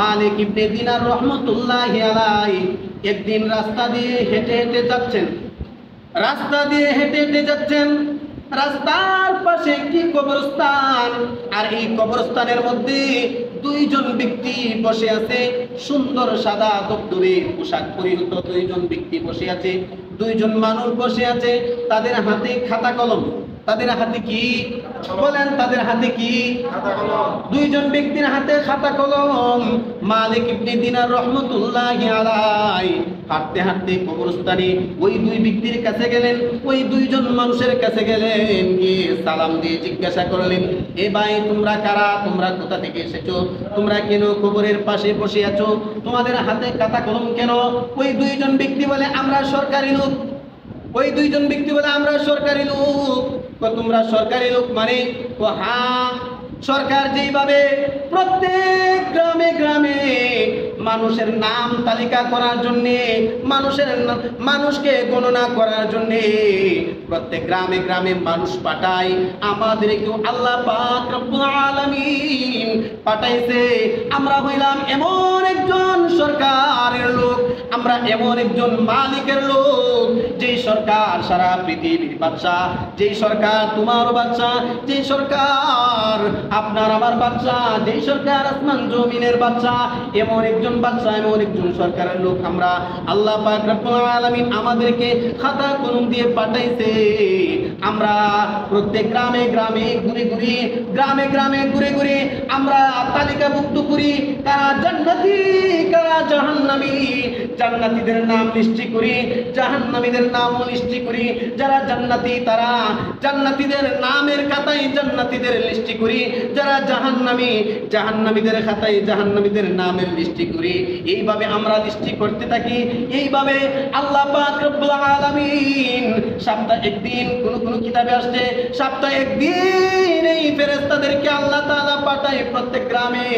মালিক ইবনে দিনার রহমতুল্লাহি আলাইহি একদিন রাস্তা দিয়ে হেঁটে হেঁটে যাচ্ছেন। রাস্তা দিয়ে হেঁটে হেঁটে যাচ্ছেন, রাস্তার পাশে একটি কবরস্থান, আর এই কবরস্থানের মধ্যে দুইজন ব্যক্তি বসে আছে। সুন্দর সাদা দবদবে পোশাক পরিহিত দুইজন ব্যক্তি বসে আছে, দুইজন মানুষ বসে আছে। তাদের হাতে খাতা কলম। তাদের হাতে কি বলেন? তাদের হাতে কি? দুইজন ব্যক্তির হাতে খাতা কলম। মালিক ইবনে দিনার রহমতুল্লাহি আলাইহি হাঁটতে হাঁটতে কবরস্থানে ওই দুই ব্যক্তির কাছে গেলেন, ওই দুইজন মানুষের কাছে গেলেন, গিয়ে সালাম দিয়ে জিজ্ঞাসা করলেন, এ ভাই তোমরা কারা? তোমরা কোথা থেকে এসেছো? তোমরা কেন কবরের পাশে বসে আছো? তোমাদের হাতে খাতা কলম কেন? ওই দুইজন ব্যক্তি বলে, আমরা সরকারি লোক। ওই দুইজন ব্যক্তি বলে, আমরা সরকারি লোক। তোমরা সরকারি লোক মানে? হ্যাঁ, সরকার যেইভাবে প্রত্যেক গ্রামে গ্রামে মানুষের নাম তালিকা করার জন্য, মানুষকে গণনা করার জন্য প্রত্যেক গ্রামে গ্রামে মানুষ পাঠায়, আমাদেরকেও আল্লাহ পাক রব্বুল আলামিন পাঠাইছে। আমরা হইলাম এমন একজন সরকারের লোক, আমরা এমন একজন মালিকের লোক, যেই সরকার সারা পৃথিবীর বাদশা, যেই সরকার তোমারও বাদশা, যেই সরকার আপনার আমার বাদশা, যেই সরকার আসমান জমিনের বাদশা, এমন একজন বাদশা, এমন একজন সরকারের লোক আমরা। আল্লাহ পাক রব্বুল আলামিন আমাদেরকে খাতা কলম দিয়ে পাঠাইছে। আমরা প্রত্যেক গ্রামে গ্রামে ঘুরে ঘুরে, গ্রামে গ্রামে ঘুরে ঘুরে আমরা তালিকাভুক্ত করি, কারা জান্নাতি কারা জাহান্নামী। জান্নাতীদের নাম লিস্টি করি, জাহান্নামীদের নামও লিস্টি করি। যারা জান্নাতি তারা জান্নাতীদের নামের খাতায় জান্নাতীদের লিস্টি করি, যারা জাহান্নামী জাহান্নামীদের খাতায় জাহান্নামীদের নামের লিস্টি করি। এইভাবে আমরা লিস্টি করতে থাকি। এইভাবে আল্লাহ পাক রব্বুল আলামিন সপ্তাহে একদিন কোন কিতাবে আসছে, সপ্তাহে একদিন এই ফেরেশতাদেরকে আল্লাহ তাআলা পাঠায় প্রত্যেক গ্রামে।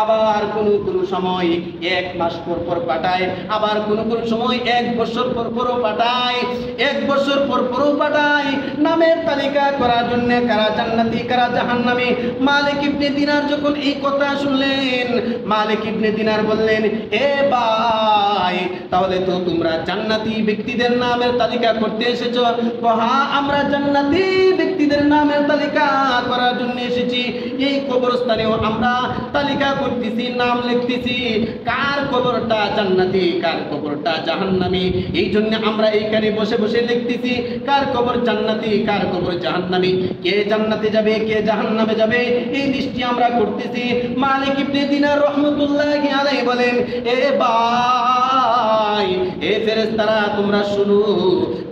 আবার কোন সময় 1 মাস পর পর পাঠায়, আবার কোন সময় 1 বছর পর পরও পাঠায়, 1 বছর পর পরও পাঠায় নামের তালিকা করার জন্য, কারা জান্নাতি কারা জাহান্নামী। মালিক ইবনে দিনার যখন এই কথা শুনলেন, মালিক ইবনে দিনার বললেন, এ ভাই তাহলে তো তোমরা জান্নাতি ব্যক্তিদের নামের তালিকা করতে এসেছো? হ্যাঁ, আমরা জান্নাতি ব্যক্তিদের নামের তালিকা করার জন্য এসেছি। এই কবরস্থানেও আমরা তালিকা করতেছি, নাম লিখতেছি, কার কবরটা জান্নাতি কার কবরটা জাহান্নামী। এই জন্য আমরা এইখানে বসে বসে লিখতেছি কার কবর জান্নাতি কার কবর জাহান্নামী, কে জান্নাতে যাবে কে জাহান্নামে যাবে, এই লিস্টটি আমরা করতেছি। মালিক ইবনে দিনার রহমতুল্লাহি আলাইহি বলেন, এ ভাই এ ফেরেশতারা তোমরা শুনো,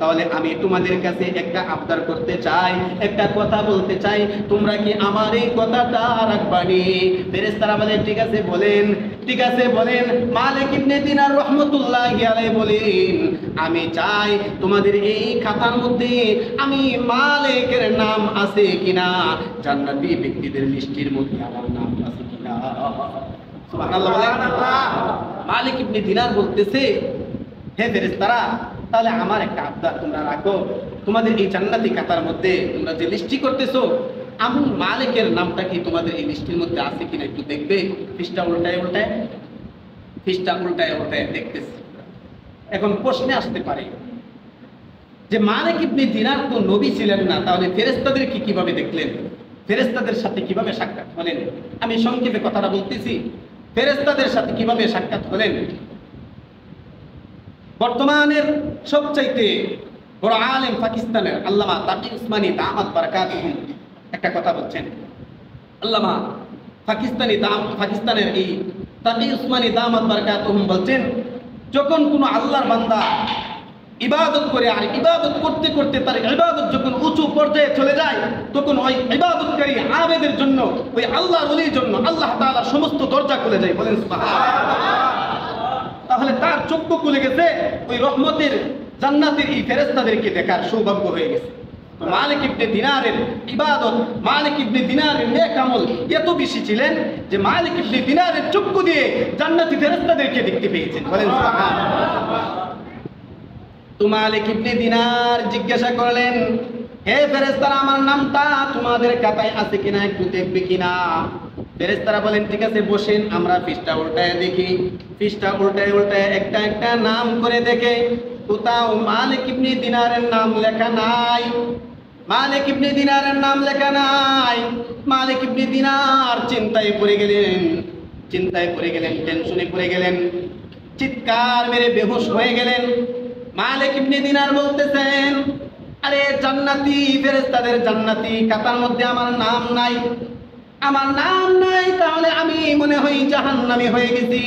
তাহলে আমি তোমাদের কাছে একটা আবদার করতে চাই, একটা কথা বলতে চাই, তোমরা কি আমার এই কথাটা রাখবানি? ফেরেশতারা বলে, ঠিক আছে বলেন, ঠিক আছে বলেন। মালিক ইবনে দিনার রহমতুল্লাহি আলাইহি বলেন, আমি চাই তোমাদের এই খাতার মধ্যে আমি মালিকের নাম আছে কিনা, জান্নাতি ব্যক্তিদের লিস্টের মধ্যে আমার নাম আছে কিনা। সুবহানাল্লাহ বলেন। মালিক ইবনে দিনার বলতেছে, হে ফেরেশতারা তাহলে আমার একটা আবদার তোমরা রাখো, তোমাদের এই জান্নাতি খাতার মধ্যে তোমরা যে লিস্টি করতেছো, আমি মালিকের নামটা কি তোমাদের এই লিস্টের মধ্যে আছে কিনা একটু দেখবে। পৃষ্ঠা উল্টায় উল্টায় দেখতেছি। এখন প্রশ্নে আসতে পারে যে মালিক ইবনে দিনার তো নবী ছিলেন না, তাহলে ফেরেশতাদের কি কিভাবে দেখলেন, ফেরেশতাদের সাথে কিভাবে সাক্ষাৎ হলেন? আমি সংক্ষেপে কথাটা বলতেছি, ফেরেশতাদের সাথে কিভাবে সাক্ষাৎ হলেন। বর্তমানের সবচাইতে বড় আলেম পাকিস্তানের আল্লামা তাকি উসমানী দামাত বারাকাতুহু একটা কথা বলছেন। আল্লামা পাকিস্তানের এই তাকি উসমানী দামাত বারাকাতুহু বলছেন, যখন কোনো আল্লাহর বান্দা ইবাদত করে, আর ইবাদত করতে করতে তার ইবাদত যখন উঁচু পর্যায়ে চলে যায়, তখন ওই ইবাদতকারী আবেদের জন্য, ওই আল্লাহর ওলির জন্য আল্লাহ তাআলা সমস্ত দরজা খুলে যায়। বলেন সুবহানাল্লাহ। তাহলে তার চক্ষু খুলে গেছে, ওই রহমতের জান্নাতের এই ফেরেশতাদেরকে দেখার সৌভাগ্য হয়ে গেছে। মালিক ইবনে দিনারের ইবাদত, মালিক ইবনে দিনারের নেক আমল এত বেশি ছিলেন যে মালিক ইবনে দিনারের চক্ষু দিয়ে জান্নাতি ফেরেশতাদেরকে দেখতে পেয়েছেন। বলেন সুবহানাল্লাহ। তো মালিক ইবনে দিনার জিজ্ঞাসা করলেন, হে ফেরেশতারা আমার নামটা তোমাদের খাতায় আছে কিনা একটু দেখবে কিনা। ফেরেশতারা বলেন ঠিক আছে বসেন, আমরা পৃষ্ঠা উল্টায় দেখি। পৃষ্ঠা উল্টায় উল্টায় একটা একটা নাম করে দেখে, কোথাও মালিক ইবনে দিনারের নাম লেখা নাই। মালিক ইবনে দিনারের নাম লেখা নাই। মালিক ইবনে দিনার চিন্তায় পড়ে গেলেন, টেনশনে পড়ে গেলেন, চিৎকার মেরে বেহুশ হয়ে গেলেন। মালিক ইবনে দিনার বলতেছেন, আরে জান্নাতি ফেরেশতাদের জান্নাতি খাতার মধ্যে আমার নাম নাই, তাহলে আমি মনে হয় জাহান্নামী হয়ে গেছি,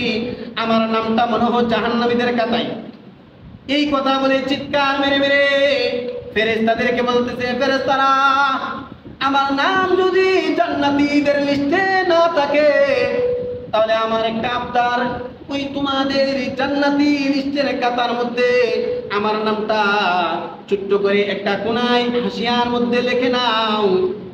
আমার নামটা মনে হয় জাহান্নামীদের খাতায়। এই কথা বলে চিৎকার মেরে মেরে ফেরেশতাদেরকে বলতেছে, ফেরেশতারা আমার নাম যদি জান্নাতীদের লিস্টে না থাকে তাহলে আমার একটা আবদার, ওই তোমাদের জান্নাতি লিস্টের খাতার মধ্যে আমার নামটা ছোট্ট করে একটা কোনায় হাসিয়ার মধ্যে লিখে নাও।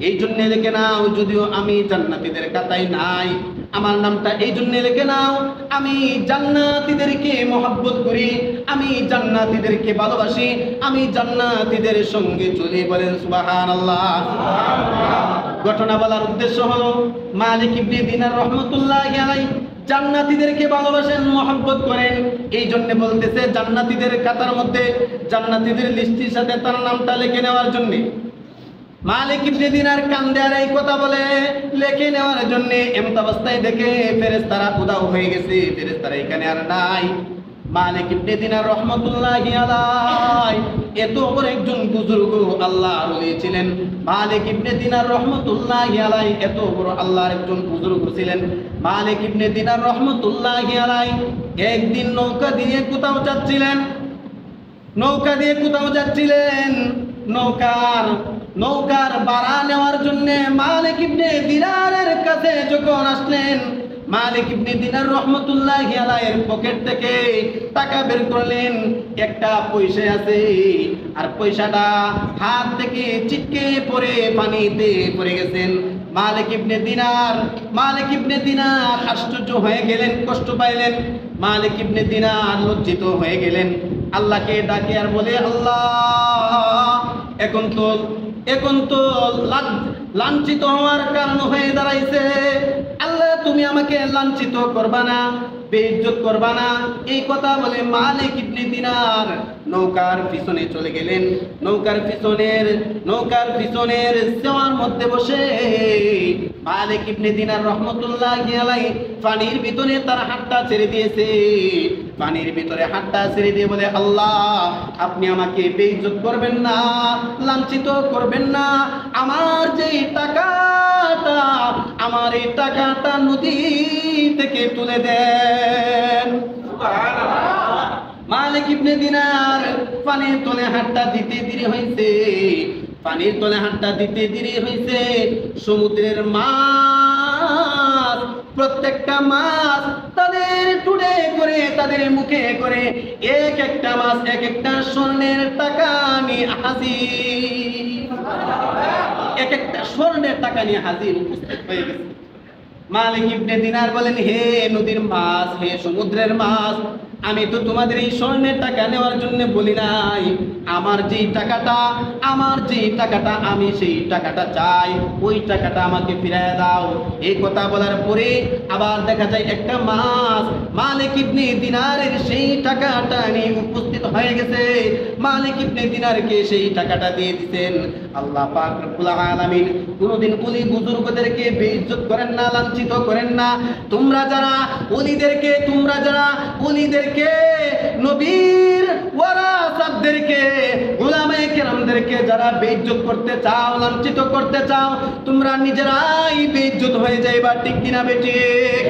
এই জন্য লিখে নাও, যদিও আমি জান্নাতীদের খাতায় নাই, আমার নামটা এই জন্য লিখে নাও, আমি জান্নাতীদেরকে মহব্বত করি, আমি জান্নাতীদেরকে ভালোবাসি, আমি জান্নাতীদের সঙ্গে চলি। বলেন সুবহানাল্লাহ। ঘটনা বলার উদ্দেশ্য হলো মালিক ইবনে দিনার রাহমাতুল্লাহি আলাইহি জান্নাতীদেরকে ভালোবাসেন, মহব্বত করেন, এই জন্য বলতেছে জান্নাতীদের খাতার মধ্যে, জান্নাতীদের লিস্টের সাথে তার নামটা লিখে নেওয়ার জন্য। মালিক ইবনে দিনার কান্দে আর এই কথা বলে লিখে নেওয়ার জন্য এমত অবস্থায় দেখে ফেরেশতারা উধাও হয়ে গেছে, ফেরেশতারা এখানে আর নাই। মালিক ইবনে দিনার রাহমাতুল্লাহি আলাইহি এত বড় একজন বুজুর্গ আল্লাহর ওলি ছিলেন। মালিক ইবনে দিনার রাহমাতুল্লাহি আলাইহি এত বড় আল্লাহর একজন বুজুর্গ ছিলেন। মালিক ইবনে দিনার রাহমাতুল্লাহি আলাইহি একদিন নৌকা দিয়ে কোথাও যাচ্ছিলেন, নৌকার ভাড়া নেওয়ার জন্য মালিক ইবনে দিনারের কাছে যখন আসলেন, মালিক ইবনে দিনার রাহমাতুল্লাহি আলাইহির পকেট থেকে টাকা বের করলেন, একটা পয়সা আছে, আর পয়সাটা হাত থেকে ছিটকে পড়ে পানিতে পড়ে গেছেন। মালিক ইবনে দিনার আশ্চর্য হয়ে গেলেন, কষ্ট পাইলেন। মালিক ইবনে দিনার লজ্জিত হয়ে গেলেন, আল্লাহকে ডাকে আর বলে, আল্লাহ এখন তো লাঞ্ছিত হওয়ার কারণ হয়ে দাঁড়াইছে, আল্লাহ তুমি আমাকে লাঞ্ছিত করবা না, বেইজ্জত করবা না। এই কথা বলে মালিক ইবনে দিনার নৌকার পিছনে চলে গেলেন। নৌকার পিছনের সেওয়ার মধ্যে বসে মালিক ইবনে দিনার রাহমাতুল্লাহি আলাইহি পানির ভিতরে তার হাতটা ছেড়ে দিয়েছে। পানির ভিতরে হাতটা ছেড়ে দিয়ে বলে, আল্লাহ আপনি আমাকে বেইজ্জত করবেন না, লাঞ্ছিত করবেন না। আমার এই টাকাটা নদী থেকে তুলে দেন। মালিক ইবনে দিনার পানির তলে হাতটা দিতে দেরি হয়েছে। সমুদ্রের মাছ, প্রত্যেকটা মাছ তাদের টুডে করে, তাদের মুখে করে এক একটা মাছ এক একটা স্বর্ণের টাকা নিয়ে হাজির, এক একটা স্বর্ণের টাকা নিয়ে হাজির উপস্থিত হয়ে গেছে। মালিক ইবনে দিনার বলেন, হে নদীর মাছ, হে সমুদ্রের মাছ, আমি তো তোমাদের এই স্বর্ণের টাকা নেওয়ার জন্য বলি নাই, আমার যেই টাকাটা আমি সেই টাকাটা চাই, ওই টাকাটা আমাকে ফিরিয়ে দাও। এই কথা বলার পরে আবার দেখা যায় একটা মাছ মালিক ইবনে দিনারের সেই টাকাটা নিয়ে উপস্থিত হয়ে গেছে। মালিক ইবনে দিনারকে সেই টাকাটা দিয়ে দিতেন। আল্লাহ পাক রব্বুল আলামিন কোনদিন ওলি বুজুর্গদেরকে বেইজ্জত করেন না, লাঞ্ছিত করেন না। তোমরা যারা ওলিদেরকে নবীর ওয়ারাসাতদেরকে, উলামায়ে কেরামদেরকে যারা বেইজ্জত করতে চাও, লাঞ্ছিত করতে চাও, তোমরা নিজেরাই বেইজ্জত হয়ে যাইবা, ঠিক কিনা বেঠিক?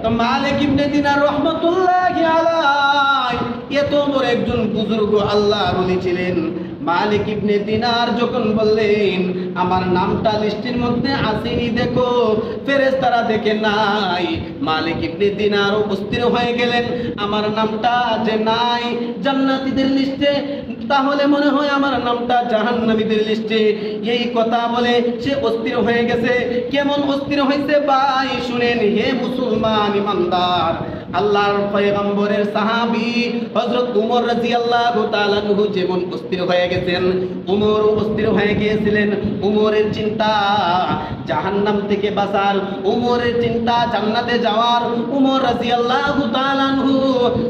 তো মালিক ইবনে দিনার রাহমাতুল্লাহি আলাইহি এত বড় একজন বুজুর্গ আল্লাহর ওলি ছিলেন। মালিক ইবনে দিনার যখন বললেন, আমার নামটা লিস্টের মধ্যে আসেনি, দেখো ফেরেশতারা দেখে নাই, মালিক ইবনে দিনার অস্থির হয়ে গেলেন, আমার নামটা যে নাই জান্নাতীদের লিস্টে, তাহলে মনে হয় আমার নামটা জাহান্নামীদের লিস্টে। এই কথা বলে সে অস্থির হয়ে গেছে। কেমন অস্থির হয়েছে ভাই শুনেন, হে মুসলমান ইমানদার, আল্লাহর পয়গম্বরের সাহাবী হযরত উমর রাদিয়াল্লাহু তাআলা আনহু যেমন অস্থির হয়ে গেছেন, উমর অস্থির হয়ে গিয়েছিলেন। উমরের চিন্তা জাহান্নাম থেকে বাঁচার, উমরের চিন্তা জান্নাতে যাওয়ার। উমর রাদিয়াল্লাহু তাআলা আনহু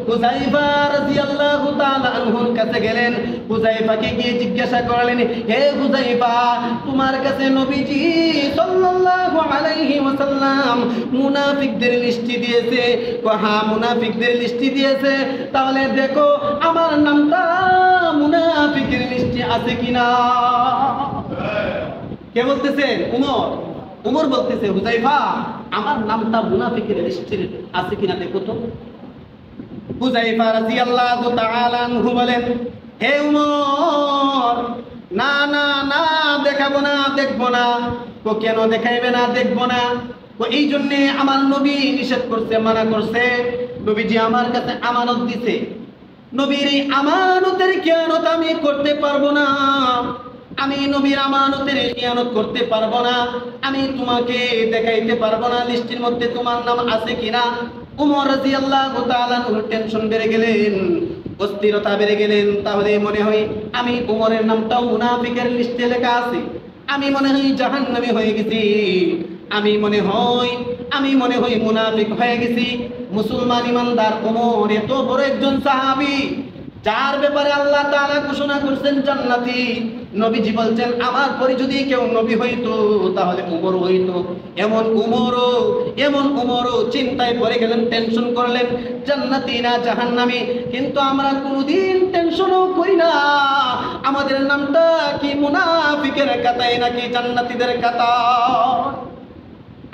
হুযায়ফা রাদিয়াল্লাহু তাআলা আনহুর কাছে গেলেন। হুযায়ফাকে গিয়ে জিজ্ঞাসা করলেন, হে হুযায়ফা, তোমার কাছে নবীজি সাল্লাল্লাহু আলাইহি ওয়াসাল্লাম মুনাফিকদের লিস্টি দিয়েছে। হ্যাঁ, মুনাফিকদের লিস্টি দিয়েছে, তাহলে দেখো আমার নামটা মুনাফিকের লিস্টে আছে কিনা। কে বলতেছেন? উমর। উমর বলতেছে, হুযায়ফা আমার নামটা মুনাফিকের লিস্টে আছে কিনা দেখো তো। হুযায়ফা রাদিয়াল্লাহু তাআলা আনহু বলেন, হে উমর, না না না, দেখাবো না, দেখবো না। তো কেন দেখাইবে না, দেখবো না? তো এই জন্যে আমার নবী নিষেধ করছে, মানা করছে। নবীজি আমার কাছে আমানত দিছে, নবীর এই আমানতের খেয়ানত আমি করতে পারবো না। আমি নবীর আমানতের খেয়ানত করতে পারবো না। আমি তোমাকে দেখাইতে পারবো না লিস্টের মধ্যে তোমার নাম আছে কিনা। উমর রাদিয়াল্লাহু তাআলা টেনশন বেড়ে গেলেন, অস্থিরতা বেড়ে গেলেন। তাহলে মনে হয় আমি উমরের নামটাও মুনাফিকের লিস্টে লেখা আছে, আমি মনে হয় জাহান্নামী হয়ে গেছি, আমি মনে হয় মুনাফিক হয়ে গেছি। মুসলমান ইমানদার উমর এত বড় একজন সাহাবী, যার ব্যাপারে আল্লাহ তাআলা ঘোষণা করছেন জান্নাতি। নবীজি বলছেন আমার পরে যদি কেউ নবী হইতো তাহলে উমর হইতো। এমন উমরও চিন্তায় পড়ে গেলেন, টেনশন করলেন জান্নাতি না জাহান্নামী। কিন্তু আমরা কোনোদিন টেনশনও করি না আমাদের নামটা কি মুনাফিকের খাতায় নাকি জান্নাতীদের খাতায়।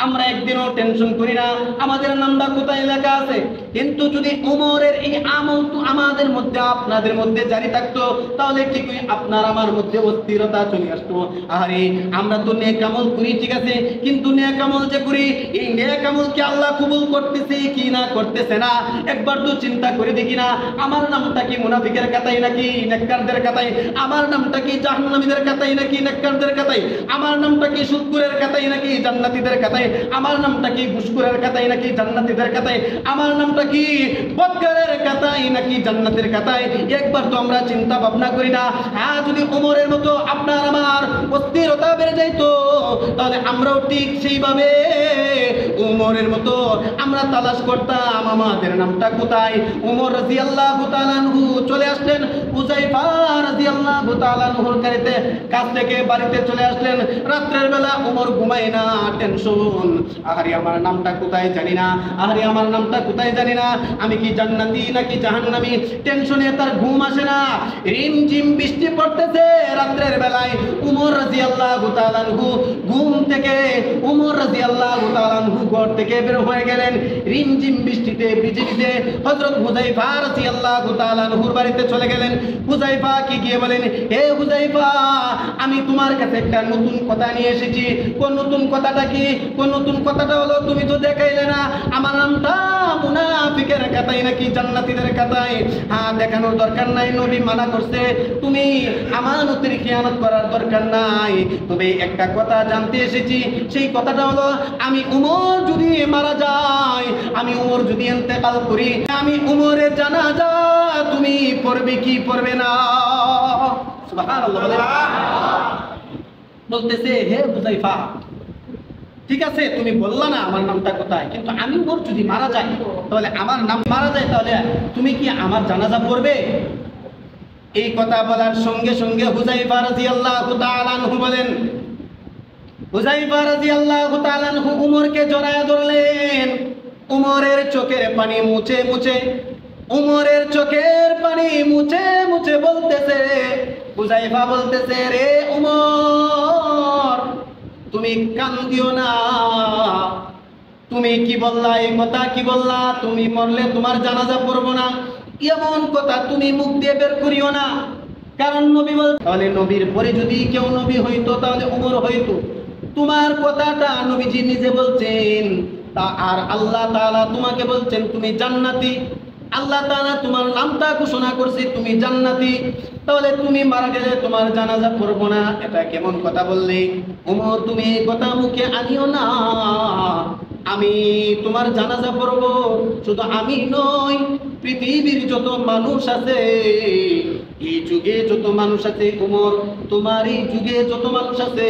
আমরা একদিনও টেনশন করি না আমাদের নামটা কোথায় লেখা আছে। কিন্তু যদি উমরের এই আমল তো আমাদের মধ্যে আপনাদের মধ্যে জারি থাকতো, তাহলে ঠিকই আপনার আমার মধ্যে অস্থিরতা চলে আসতো। আরে আমরা তো নেক আমল করি, ঠিক আছে, কিন্তু নেক আমল যে করি, এই নেক আমল কি আল্লাহ কবুল করতেছে কি না করতেছে না একবার তো চিন্তা করে দেখি না। আমার নামটা কি মুনাফিকের খাতায় নাকি নেককারদের খাতায়? আমার নামটা কি জাহান্নামীদের খাতায় নাকি নেককারদের খাতায়? আমার নামটা কি সুদখোরের খাতায় নাকি জান্নাতীদের খাতায়? আমার নামটা কি ঘুষখোরের খাতায় নাকি জান্নাতীদের খাতায়? আমার নামটা কি বদকারের খাতায় নাকি জান্নাতের খাতায়? একবার তো আমরা চিন্তা ভাবনা করি না। হ্যাঁ, যদি উমরের মতো আপনার আমার অস্থিরতা বেড়ে যাইতো, তাহলে আমরাও ঠিক সেইভাবে উমরের মতো আমরা তালাশ করতাম আমাদের নামটা কোথায়। উমর রাদিয়াল্লাহু তাআলা আনহু চলে আসলেন, হুযায়ফা রাদিয়াল্লাহু তাআলা আনহুর কাছ থেকে বাড়িতে চলে আসলেন। রাত্রের বেলা উমর ঘুমায় না, টেনশন। আহারে আমার নামটা কোথায় জানি না, আহারে আমার নামটা কোথায় জানি না, আমি কি জান্নাতি নাকি জাহান্নামী। টেনশনে তার ঘুম আসে না। রিমঝিম বৃষ্টি পড়তেছে রাত্রের বেলায়। উমর রাদিয়াল্লাহু তাআলা আনহু ঘুম থেকে ঘর থেকে বের হয়ে গেলেন। রিমঝিম বৃষ্টিতে ভিজে ভিজে হযরত হুযায়ফা রাদিয়াল্লাহু তাআলা আনহুর বাড়িতে চলে গেলেন। হুযায়ফা কি গিয়ে বলেন, হে হুযায়ফা, আমি তোমার কাছে একটা নতুন কথা নিয়ে এসেছি। কোন নতুন কথাটা কি? কোন নতুন কথাটা হলো তুমি তো দেখাইলে না আমার নামটা মুনাফিকের খাতায় নাকি জান্নাতীদের খাতায়। হ্যাঁ, দেখানোর দরকার নাই, নবী মানা করছে, তুমি আমানতের খেয়ানত করার দরকার নাই। তবে একটা কথা জানতে এসেছি, সেই কথাটা হলো আমি উমর যদি মারা যাই, আমি উমর যদি ইন্তেকাল করি, আমি উমরের জানাজা তুমি পড়বে কি পড়বে না? সুবহানাল্লাহ। বলতেছে, হে হুযায়ফা, ঠিক আছে তুমি বললা না আমার নামটা কোথায়, কিন্তু আমি উমর যদি মারা যাই, তাহলে আমার নাম মারা যায়, তাহলে তুমি কি আমার জানাজা পড়বে? এই কথা বলার সঙ্গে সঙ্গে হুযায়ফা রাদিয়াল্লাহু তাআলা আনহু বলেন, হুযায়ফা রাদিয়াল্লাহু তাআলা আনহু উমরকে জড়ায় ধরলেন। উমরের চোখের পানি মুছে মুছে বলতেছে, হুযায়ফা বলতেছে, রে উমর, তুমি কান্দিও না। তুমি কি বললা, এই কথা কি বললা, তুমি মরলে তোমার জানাজা পড়বো না, এমন কথা তুমি মুখ দিয়ে বের করিও না। কারণ নবী বল, তাহলে নবীর পরে যদি কেউ নবী হইতো তাহলে উমর হইতো। তোমার কথাটা নবীজি নিজে বলছেন, তা আর আল্লাহ তাআলা তোমাকে বলছেন তুমি জান্নাতি। আল্লাহ তাআলা তোমার নামটা ঘোষণা করছে তুমি জান্নাতি, তাহলে তুমি মারা গেলে তোমার জানাজা পড়বো না, এটা কেমন কথা বললে? উমর, তুমি এই কথা মুখে আনিও না। আমি তোমার জানাজা পড়ব। শুধু আমি নই, পৃথিবীর যত মানুষ আছে, এই যুগে যত মানুষ আছে, উমর তোমার এই যুগে যত মানুষ আছে,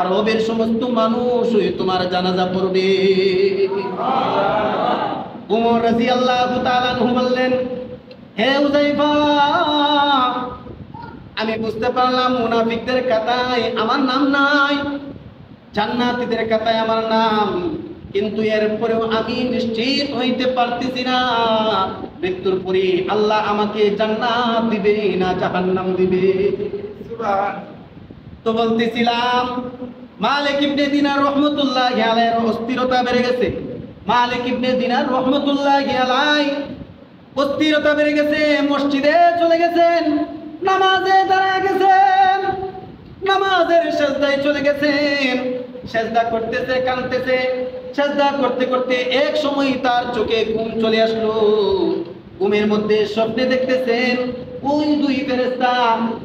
আরবের সমস্ত মানুষ তোমার জানাজা পড়বে। উমর রাদিয়াল্লাহু তাআলা আনহু বললেন, হে হুযায়ফা, আমি বুঝতে পারলাম মুনাফিকদের খাতায় আমার নাম নাই, জান্নাতীদের খাতায় আমার নাম, কিন্তু এরপরেও আমি নিশ্চিত হইতে পারতেছি না মৃত্যুর পরে আল্লাহ আমাকে জান্নাত দিবে না জাহান্নাম দিবে। তো বলতেছিলাম মালিক ইবনে দিনার রাহমাতুল্লাহি আলাইহির অস্থিরতা বেড়ে গেছে। মালিক ইবনে দিনার রাহমাতুল্লাহি আলাইহি অস্থিরতা বেড়ে গেছে, মসজিদে চলে গেছেন, নামাজে দাঁড়ায় গেছেন, নামাজের সেজদায় চলে গেছেন, সেজদা করতেছে, কাঁদতেছে, সেজদা করতে করতে এক সময় তার চোখে ঘুম চলে আসলো। ঘুমের মধ্যে স্বপ্নে দেখতেছেন ওই দুই ফেরেশতা,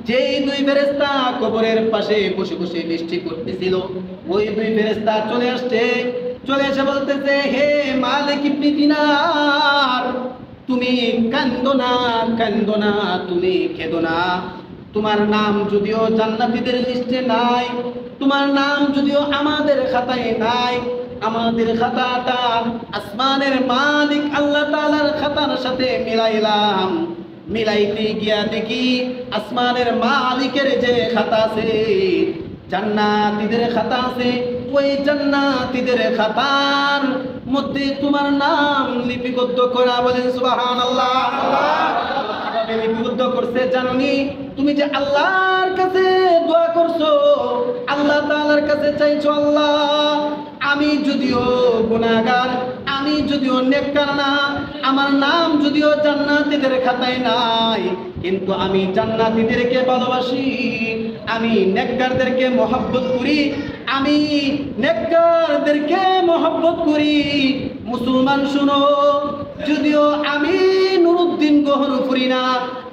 যেই দুই ফেরেশতা কবরের পাশে বসে বসে বৃষ্টি করতেছিল, ওই দুই ফেরেশতা চলে আসছে। চলে এসে বলতেছে, হে মালিক ইবনে দিনার, তুমি কান্দো না, কান্দো না, তুমি কেঁদো না। তোমার নাম যদিও জান্নাতীদের লিস্টে নাই, তোমার নাম যদিও আমাদের খাতায় নাই, আমাদের খাতাটা আসমানের মালিক আল্লাহ তাআলার খাতার সাথে মিলাইলাম। মিলাইতে গিয়া দেখি আসমানের মালিকের যে খাতা আছে, জান্নাতীদের খাতা আছে, ওই জান্নাতীদের খাতার মধ্যে তোমার নাম লিপিবদ্ধ করা। বলেন সুবহানাল্লাহ। কিভাবে লিপিবদ্ধ করছে জানি? তুমি যে আল্লাহর কাছে দোয়া করছো, আল্লাহ তাআলার কাছে চাইছো, আল্লাহ আমি যদিও গুনাহগার, আমি যদিও নেককার না, আমার নাম যদিও জান্নাতীদের খাতায় নাই, কিন্তু আমি জান্নাতীদেরকে ভালোবাসি, আমি নেককারদেরকে মহব্বত করি, আমি নেককারদেরকে মহব্বত করি। মুসলমান শুনো, যদিও আমি নুরুদ্দিন গহরপুরি না,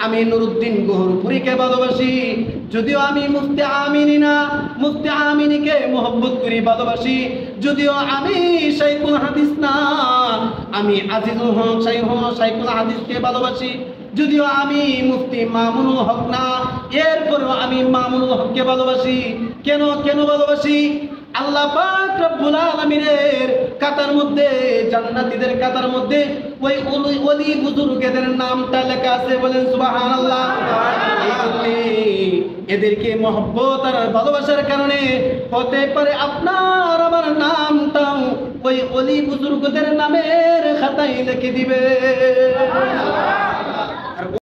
আমি নুরুদ্দিন গহরপুরিকে ভালোবাসি, যদিও আমি মুফতি আমিনী না, মুফতি আমিনীকে মহব্বত করি, ভালোবাসি, যদিও আমি শাইখুল হাদিস না, আমি আজিজুল হক শাইখুল হাদিসকে ভালোবাসি, যদিও আমি মুফতি মামুনুল হক না, এরপরেও আমি মামুনুল হককে ভালোবাসি। কেন কেন ভালোবাসি? আল্লাহ পাক রব্বুল আলামিনের কাতার মধ্যে, জান্নাতীদের কাতার মধ্যে ওই ওলি বুজুর্গদের নামটা লেখা আছে। বলেন সুবহানাল্লাহ। এদেরকে মহব্বত আর ভালোবাসার কারণে হতে পারে আপনার আমার নামটাও ওই ওলি বুজুর্গদের নামের খাতায় লিখে দিবে।